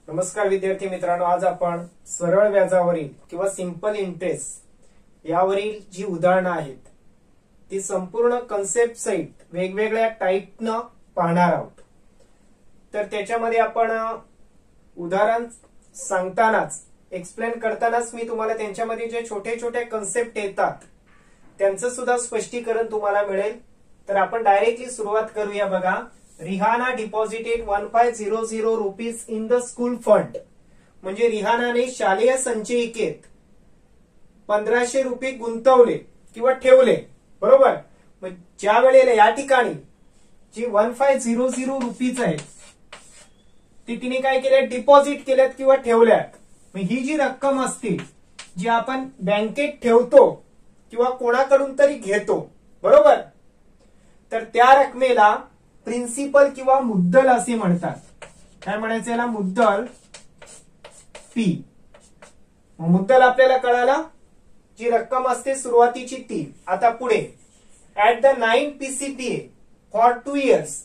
नमस्कार विद्यार्थी मित्रांनो, आज आपण सरळ व्याजावरील किंवा सिंपल इंटरेस्ट यावरील जी उदाहरणं आहेत ती संपूर्ण कन्सेप्ट सहित वेगवेगळ्या टाईपनं पाहणार आहोत। तर त्याच्यामध्ये आपण उदाहरण सांगतानाच एक्सप्लेन करतानाच मी तुम्हाला त्यांच्यामध्ये जे छोटे छोटे कन्सेप्ट येतात त्यांचं सुद्धा स्पष्टीकरण तुम्हाला मिळेल। तर आपण डायरेक्टली सुरुवात करूया। बघा, Rihana deposited 1500 rupees in the school fund, म्हणजे रिहानाने शालेय संचयिकेत 1500 रुपये गुंतवले किंवा ठेवले, बरोबर। मग ज्या वेळेला या ठिकाणी जी 1500 रुपीज आहेत ती तिने काय केले, डिपॉझिट केल्यात किंवा ठेवल्यात। मग ही जी रक्कम असते जी आपण बँकेत ठेवतो किंवा कोणाकडून तरी घेतो, बरोबर, तर त्या रकमेला प्रिन्सिपल किंवा मुद्दल असे म्हणतात। काय म्हणायचं याला, मुद्दल पी। मुद्दल आपल्याला कळाला, जी रक्कम असते सुरुवातीची ती। आता पुढे at the 9 PCPA for 2 years,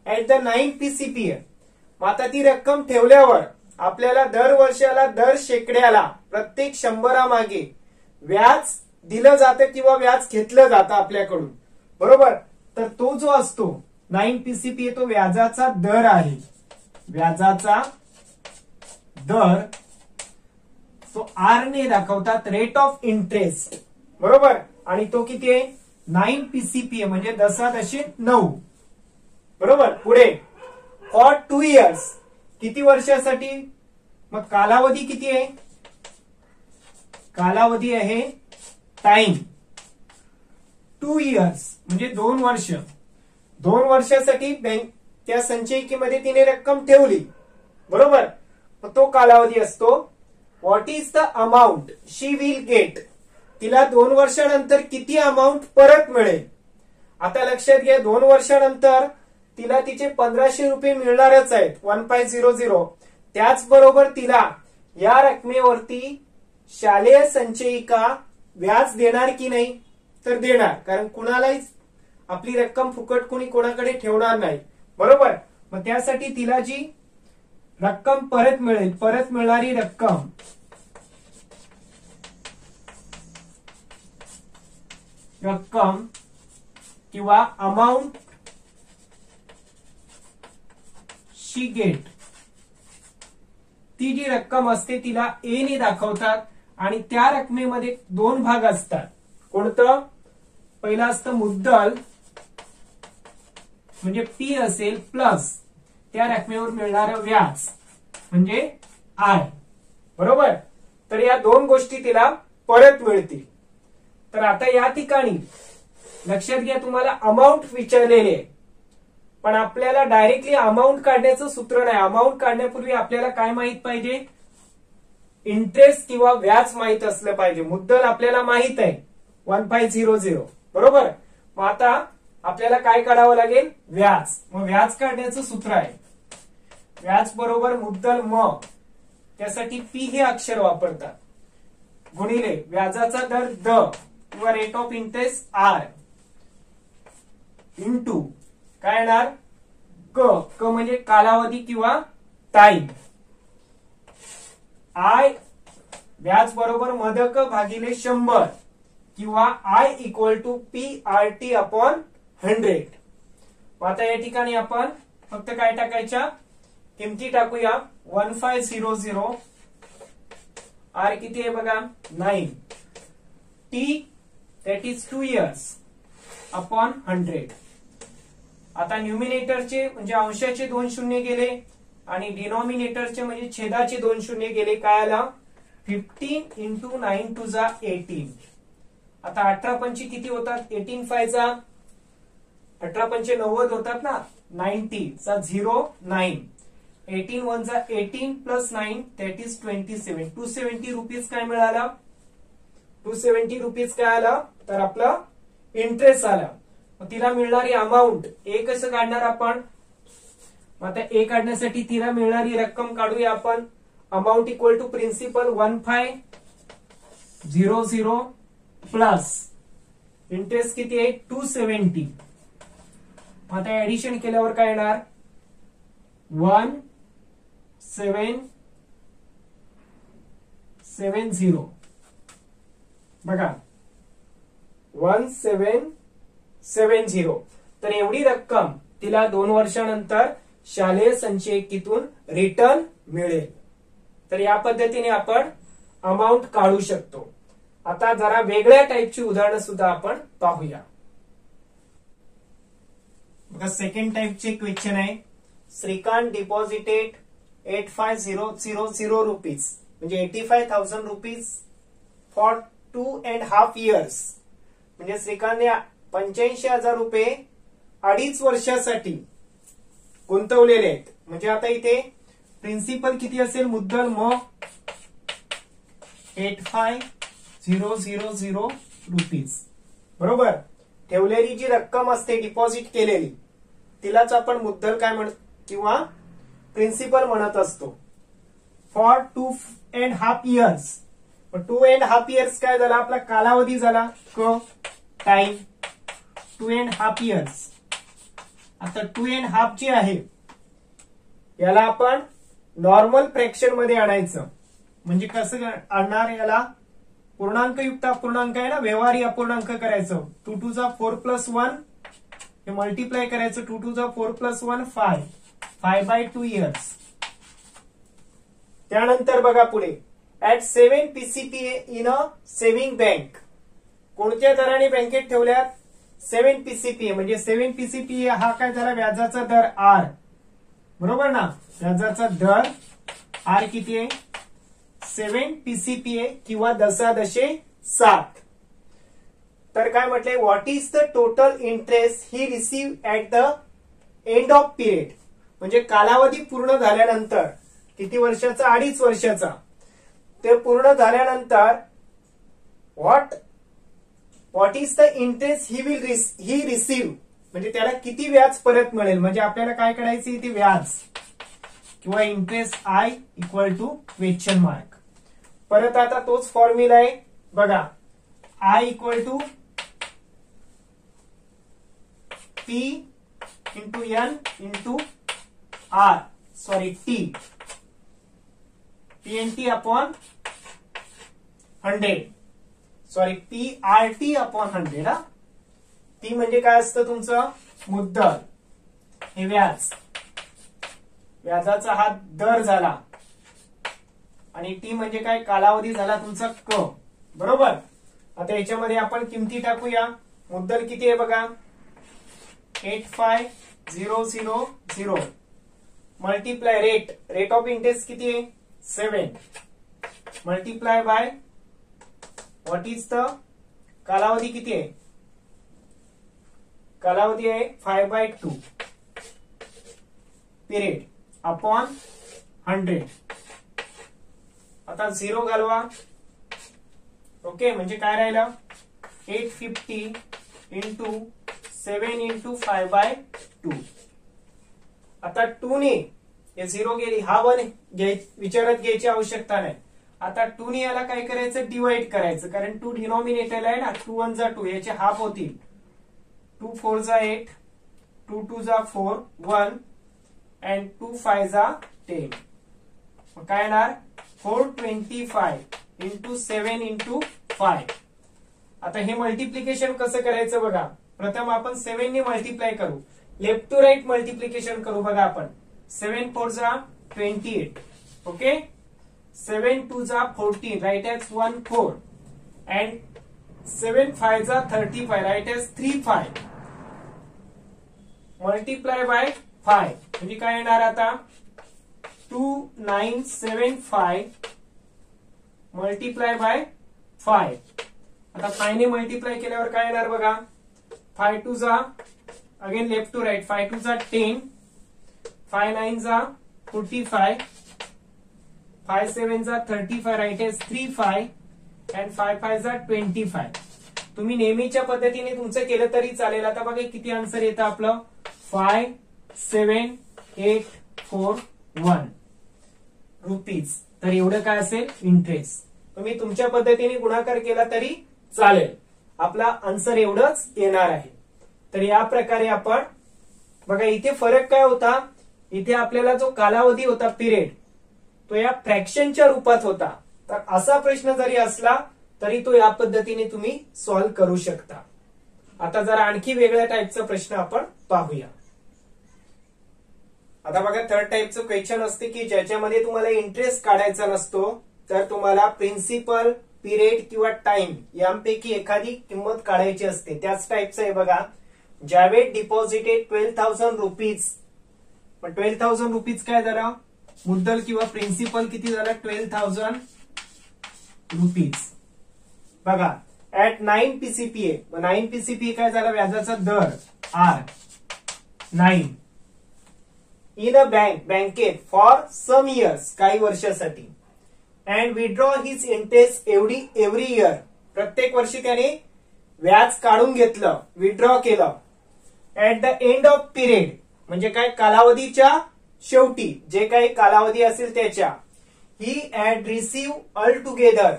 at the 9 PCPA। आता ती रक्कम ठेवल्यावर आपल्याला दर वर्षाला दर शेकड्याला प्रत्येक 100 मागे व्याज दिलं जातं किंवा व्याज घेतलं जातं आपल्याकडून, बरोबर। तर तो जो असतो 9 PCPA तो व्याजाचा दर आहे, व्याजाचा दर तो आर ने दाखवतात, रेट ऑफ इंटरेस्ट, बरोबर। आणि तो किती आहे, 9 PCPA म्हणजे 10.9, बरोबर। पुढे फॉर 2 years, किती वर्षासाठी, मग कालावधी किती आहे, कालावधी आहे टाइम 2 years म्हणजे 2 वर्ष। 2 वर्षासाठी बँक त्या संचयिकेमध्ये तिने रक्कम ठेवली, बरोबर। मग तो कालावधी असतो। What is the amount she will get, तिला 2 वर्षानंतर किती अमाऊंट परत मिळेल। आता लक्षात घ्या, 2 वर्षानंतर तिला तिचे 1500 रुपये मिळणारच आहेत, 1500। त्याचबरोबर तिला या रकमेवरती शालेय संचयिका व्याज देणार की नाही, तर देणार, कारण कुणालाही आपली रक्कम फुकट कोणी कोणाकडे ठेवणार नाही, बरोबर। मग त्यासाठी तिला जी रक्कम परत मिळेल, परत मिळणारी रक्कम किंवा अमाऊंट शी गेट, ती जी रक्कम असते तिला ए ने दाखवतात। आणि त्या रकमेमध्ये 2 भाग असतात। कोणतं, पहिला असतं मुद्दल म्हणजे पी असेल, प्लस त्या रकमेवर मिळणारं व्याज म्हणजे आय, बरोबर। तर या 2 गोष्टी तिला परत मिळतील। तर आता या ठिकाणी लक्षात घ्या, तुम्हाला अमाऊंट विचारलेली आहे, पण आपल्याला डायरेक्टली अमाऊंट काढण्याचं सूत्र नाही। अमाऊंट काढण्यापूर्वी आपल्याला काय माहित पाहिजे, इंटरेस्ट किंवा व्याज माहित असलं पाहिजे। मुद्दल आपल्याला माहित आहे 1500, बरोबर। मग आता आपल्याला काय काढावं लागेल, व्याज। मग व्याज काढण्याचं सूत्र आहे व्याज बरोबर मुद्दल म, त्यासाठी पी हे अक्षर वापरतात, गुणिले व्याजाचा दर द किंवा rate of interest R, into काय येणार, क म्हणजे कालावधी किंवा टाइम, आय व्याज बरोबर मदक भागिले 100 किंवा I equal to PRT upon 100। आता या ठिकाणी आपण फक्त काय टाकायच्या, किमती टाकूया। 1500, आर किती आहे बघा 9, T that is 2 years upon 100। आता न्यूमिनेटरचे म्हणजे अंशाचे 2 शून्य गेले आणि डिनॉमिनेटरचे म्हणजे छेदाचे 2 शून्य गेले। काय आला, 15 × 9 to the 18। आता 18 पंची किती होतात, 18 5 जा 18 पंचे 90 होतात ना, 90 चा 0 9, 18 1 जा 18 प्लस 9 दॅट इज 27। 270 रुपीज काय मिळाला, 270 रुपीज काय आला, तर आपलं इंटरेस्ट आला। मग तिला मिळणारी अमाऊंट ए कसं काढणार आपण, आता ए काढण्यासाठी तिला मिळणारी रक्कम काढूया आपण। Amount equal to principal 1500 plus interest किती आहे 270। आता ऍडिशन केल्यावर काय येणार, 1 7 1770 बघा 1770 तर एवढी रक्कम तिला 2 वर्षानंतर शालेय संचयिकीतून रिटर्न मिळेल. तर या पद्धतीने आपण अमाऊंट काढू शकतो. आता जरा वेगळ्या टाईपची उदाहरणं सुद्धा आपण पाहूया. बघा सेकंड टाईपचे क्वेश्चन आहे. श्रीकांत डिपॉझिटेड 85,000 रुपीज म्हणजे 85,000 रुपीज फॉर 2.5 years. म्हणजे श्रीकांतने 85,000 रुपये 2.5 वर्षासाठी गुंतवलेले आहेत. म्हणजे आता इथे प्रिन्सिपल किती असेल मुद्दल मग 85,000 रुपीज बरोबर. ठेवलेली जी रक्कम असते डिपॉझिट केलेली तिलाच आपण मुद्दल काय म्हणतो किंवा प्रिन्सिपल म्हणत असतो. For 2.5 years. 2.5 years काय झाला आपला कालावधी झाला टाइम 2.5 years. आता 2.5 जी आहे याला आपण नॉर्मल फ्रॅक्शन मध्ये आणायचं. म्हणजे कसं आणणार याला पूर्णांक युक्त अपूर्णांक आहे ना व्यवहारी अपूर्णांक करायचं. 2 to the 4 plus 1 हे मल्टिप्लाय करायचं. 2 to the 4 plus 1 5/2 years. त्यानंतर बघा पुढे at 7 PCPA in a saving bank. कोणत्या दराने बँकेत ठेवल्यात 7 PCPA म्हणजे 7 PCPA हा काय झाला व्याजाचा दर R बरोबर ना. व्याजाचा दर R किती आहे 7 PCPA किंवा 10.7. तर काय म्हटलंय what is the total interest he receive at the end off period. म्हणजे कालावधी पूर्ण झाल्यानंतर किती वर्षाचा 2.5 वर्षाचा. ते पूर्ण झाल्यानंतर what is the interest he receive म्हणजे त्याला किती व्याज परत मिळेल. म्हणजे आपल्याला काय करायचं इथे व्याज किंवा interest I equal to question mark. परत आता तोच फॉर्म्युला आहे बघा I equal to P into N into R sorry T PNT upon 100 sorry PRT upon 100 हा. ती म्हणजे काय असतं तुमचं मुद्दल हे व्याज व्याजाचा हा दर झाला आणि टी म्हणजे काय कालावधी झाला तुमचा बरोबर. आता याच्यामध्ये आपण किमती टाकूया. मुद्दल किती आहे बघा 85,000 मल्टिप्लाय रेट ऑफ इंटरेस्ट किती आहे 7 multiply by what is the कालावधी किती आहे कालावधी आहे 5/2 पिरियड अपॉन 100. आता 0 घालवा. ओके म्हणजे काय राहिलं 850 इंटू 7 इंटू 5/2. आता 2 ने 0 गेली हा 1 विचारात घ्यायची आवश्यकता नाही. आता 2 ने याला काय करायचं डिवाइड करायचं कारण 2 डिनॉमिनेटरला आहे ना. 2 1 जा 2 याचे हाफ होतील. 2 4 जा 8 2 2 जा 4 1 and 2 5 जा 10. मग काय येणार 425 इंटू 7 इंटू 5. आता हे मल्टिप्लिकेशन कसं करायचं बघा. प्रथम आपण 7 ने मल्टिप्लाय करू. लेफ्ट टू राईट मल्टिप्लिकेशन करू बघा आपण. 7 4 जा 28 ओके 7 2 जा 14 राईट एज 1 4 and 7 5 जा 35 राईट एज 3 5 मल्टिप्लाय बाय 5 म्हणजे काय येणार आता 2975 मल्टिप्लाय बाय 5. आता 5 ने मल्टिप्लाय केल्यावर काय येणार बघा 5 2 जा अगेन लेफ्ट टू राईट 5 2 जा 10 5 9 जा 45 5 7 जा 35 राईट एज 3 5 and 5 5 जा 25. तुम्ही नेहमीच्या पद्धतीने तुमचं केलं तरी चालेल. आता बघा किती आन्सर येतं आपलं 57,841 रुपीज. तर एवढं काय असेल इंटरेस्ट. तुम्ही तुमच्या पद्धतीने गुणाकार केला तरी चालेल. आपला आन्सर एवढंच येणार आहे. तर या प्रकारे आपण बघा इथे फरक काय होता. इथे आपल्याला जो कालावधी होता पिरियड तो या फ्रॅक्शनच्या रूपात होता तर असा प्रश्न जरी असला तरी तो या पद्धतीने तुम्ही सॉल्व्ह करू शकता. आता जरा आणखी वेगळ्या टाईपचा प्रश्न आपण पाहूया. आता बघा, थर्ड टाईपचं क्वेश्चन असते की ज्याच्यामध्ये तुम्हाला इंटरेस्ट काढायचा नसतो, तर तुम्हाला प्रिन्सिपल, पिरियड किंवा टाइम यांपैकी एखादी किंमत काढायची असते. त्याच टाईपचं आहे बघा. Javed deposited 12,000 rupees. पण 12,000 रुपीज काय झाला, मुद्दल किंवा प्रिन्सिपल किती झाला, 12,000 रुपीज. बघा, ऍट 9 PCPA. 9 PCPA काय झाला, व्याजाचा दर R 9 इन अ बँकेत फॉर सम इयर्स, काही वर्षासाठी. And withdraw his interest every year. प्रत्येक वर्षी त्याने व्याज काढून घेतलं, विड्रॉ केलं. At the end off period म्हणजे काय, कालावधीच्या शेवटी, जे काही कालावधी असेल त्याच्या, he had receive all together,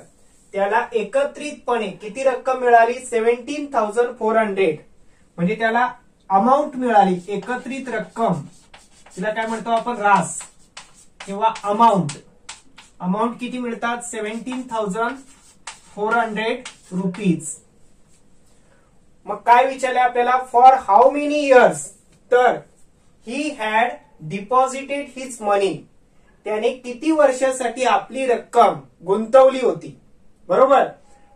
त्याला एकत्रितपणे किती रक्कम मिळाली, 17,400. म्हणजे त्याला अमाऊंट मिळाली, एकत्रित रक्कम, तिला काय म्हणतो आपण, रास किंवा अमाऊंट. अमाऊंट किती मिळतात, 17,400 रुपीज. मग काय विचारले आपल्याला, फॉर हाऊ मेनी इयर्स. तर ही हॅड डिपॉझिटेड हिज मनी, त्याने किती वर्षासाठी आपली रक्कम गुंतवली होती. बरोबर.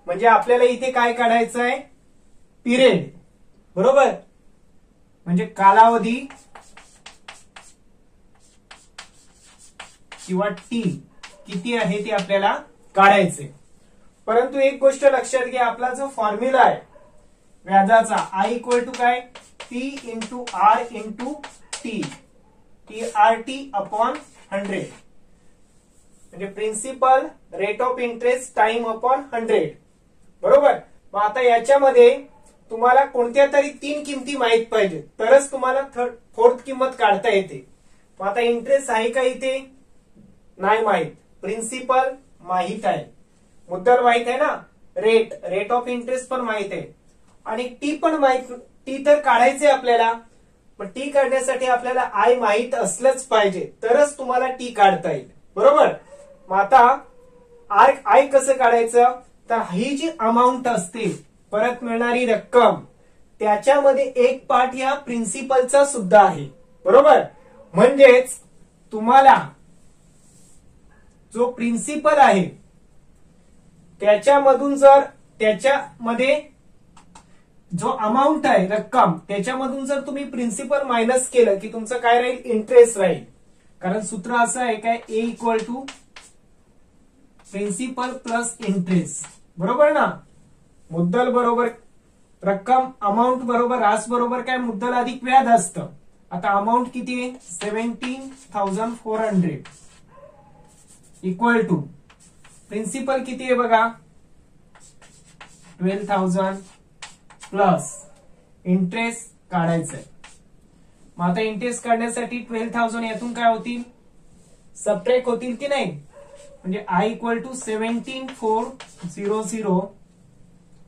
म्हणजे आपल्याला इथे काय काढायचं आहे, पिरियड. बरोबर. म्हणजे कालावधी किंवा टी किती आहे ते आपल्याला काढायचे. परंतु एक गोष्ट लक्षात घ्या, आपला जो फॉर्म्युला आहे व्याजाचा, I इक्वल टू काय, P into R into T, TRT upon 100. म्हणजे principal, rate of interest, time upon 100. बरोबर. मग आता याच्यामध्ये तुम्हाला कोणत्या तरी 3 किमती माहित पाहिजे, तरच तुम्हाला फोर्थ किंमत काढता येते. मग आता इंटरेस्ट आहे का इथे, नाही माहित. प्रिन्सिपल माहित आहे, मुद्दल माहित आहे ना, रेट ऑफ इंटरेस्ट पण माहित आहे, आणि टी पण माहित. टी तर काढायचे आपल्याला, पण टी काढण्यासाठी आपल्याला आय माहित असलंच पाहिजे, तरच तुम्हाला टी काढता येईल. बरोबर. मग आता आय कसं काढायचं, तर ही जी अमाऊंट असते, परत मिळणारी रक्कम, त्याच्यामध्ये एक पार्ट या प्रिन्सिपलचा सुद्धा आहे. बरोबर. म्हणजेच तुम्हाला जो प्रिन्सिपल आहे त्याच्यामधून, जर त्याच्यामध्ये जो अमाऊंट आहे रक्कम, त्याच्यामधून जर तुम्ही प्रिन्सिपल मायनस केलं की तुमचं काय राहील, इंटरेस्ट राहील. कारण सूत्र असं आहे काय, A equal to principal plus interest. बरोबर ना. मुद्दल बरोबर रक्कम, अमाऊंट बरोबर रास बरोबर काय, मुद्दल अधिक व्याज असतं. आता अमाऊंट किती आहे, 17,400 इक्वल टू प्रिन्सिपल किती आहे बघा, 12,000 प्लस इंटरेस्ट काढायचंय. मग आता इंटरेस्ट काढण्यासाठी 12,000 यातून काय होतील, सबट्रॅक्ट होतील की नाही. म्हणजे I equal to 17,400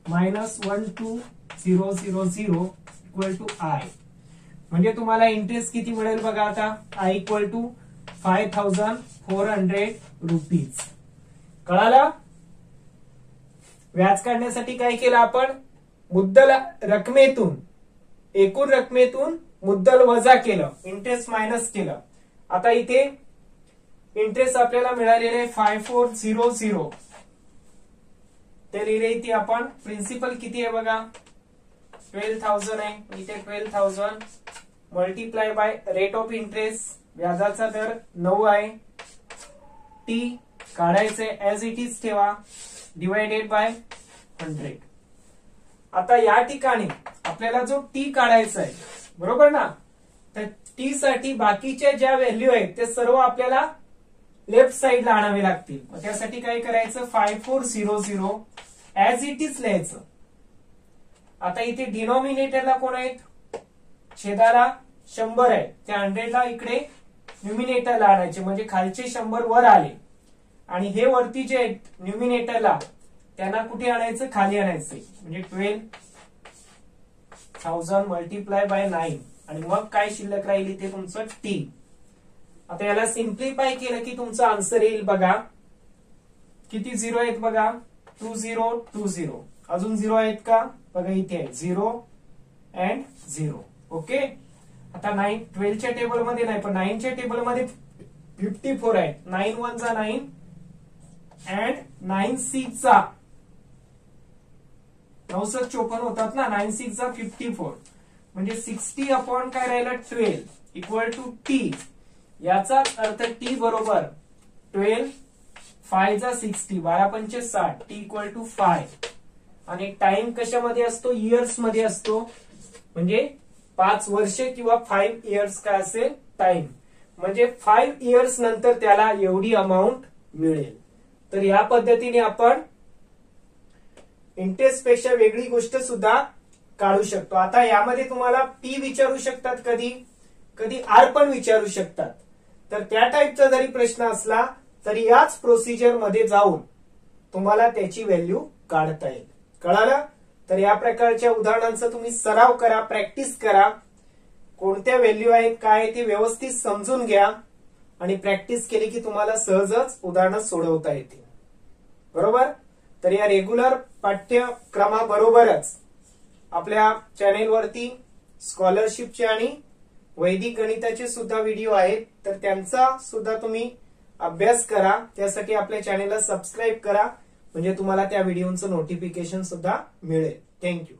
minus 12,000 equal to I. म्हणजे तुम्हाला इंटरेस्ट किती मिळेल बघा, आता I इक्वल टू 5,400 रुपीज. कळालं. व्याज काढण्यासाठी काय केलं आपण, मुद्दल रकमेतून, एकूण रकमेतून मुद्दल वजा केलं, इंटरेस्ट मायनस केलं. आता इथे इंटरेस्ट आपल्याला मिळालेले आहे 5,400, ते लिहिले इथे आपण. प्रिन्सिपल किती आहे बघा, 12,000 आहे. इथे 12,000 multiply by rate of interest, व्याजाचा दर 9 आहे. टी काढायचे ऍज इट इज ठेवा, डिवायडेड बाय 100. आता या ठिकाणी आपल्याला जो टी काढायचा आहे, बरोबर ना, तर टी साठी बाकीच्या ज्या व्हॅल्यू आहेत ते सर्व आपल्याला लेफ्ट साइडला आणावे लागतील. त्यासाठी काय करायचं, 5,400 ऍज इट इज लिहायचं. आता इथे डिनॉमिनेटरला कोण आहेत, छेदाला 100 आहे, त्या 100 ला इकडे न्यूमिनेटरला आणायचे, म्हणजे खालचे 100 वर आले, आणि हे वरती जे आहेत न्यूमिनेटरला, त्यांना कुठे आणायचं, खाली आणायचे. म्हणजे 12,000 मल्टिप्लाय बाय 9, आणि मग काय शिल्लक राहील इथे तुमचं टी. आता याला सिम्प्लिफाय केलं की तुमचा आन्सर येईल बघा किती झिरो आहेत बघा, 2020. अजून झिरो आहेत का बघा, इथे आहे 0 अँड 0. ओके. आता 12च्या टेबल मध्ये नाही, पण 9च्या टेबल मध्ये 54 आहे. 9 1 चा 9 अँड 9 6 चा 954 होतात ना, 9 6 चा 54 म्हणजे 60 अपॉन काय राहिला 12 इक्वल टू टी. याचा अर्थ टी बरोबर 12 5 चा 60 12 पंचे 60 टी इक्वल टू 5. आणि टाइम कशामध्ये असतो, इयर्स मध्ये असतो, म्हणजे 5 वर्षे किंवा 5 इयर्स काय असेल टाइम, म्हणजे 5 इयर्स नंतर त्याला एवढी अमाऊंट मिळेल. तर या पद्धतीने आपण इंटरेस्ट पेक्षा वेगळी गोष्ट सुद्धा काढू शकतो. आता यामध्ये तुम्हाला पी विचारू शकतात, कधी कधी आर पण विचारू शकतात. तर त्या टाईपचा जरी प्रश्न असला तरी याच प्रोसिजर मध्ये जाऊन तुम्हाला त्याची व्हॅल्यू काढता येईल. कळालं? तर या प्रकारच्या उदाहरणांचा तुम्ही सराव करा, प्रॅक्टिस करा. कोणत्या व्हॅल्यू आहेत काय आहे ते व्यवस्थित समजून घ्या आणि प्रॅक्टिस केली की तुम्हाला सहजच उदाहरणं सोडवता येतील. बरोबर? तर या रेग्युलर पाठ्यक्रमाबरोबरच आपल्या चॅनेलवरती स्कॉलरशिपचे आणि वैदिक गणिताचे सुद्धा व्हिडिओ आहेत, तर त्यांचा सुद्धा तुम्ही अभ्यास करा. त्यासाठी आपल्या चॅनेलला सबस्क्राईब करा, म्हणजे तुम्हाला त्या व्हिडिओचं नोटिफिकेशन सुद्धा मिळेल. थँक्यू.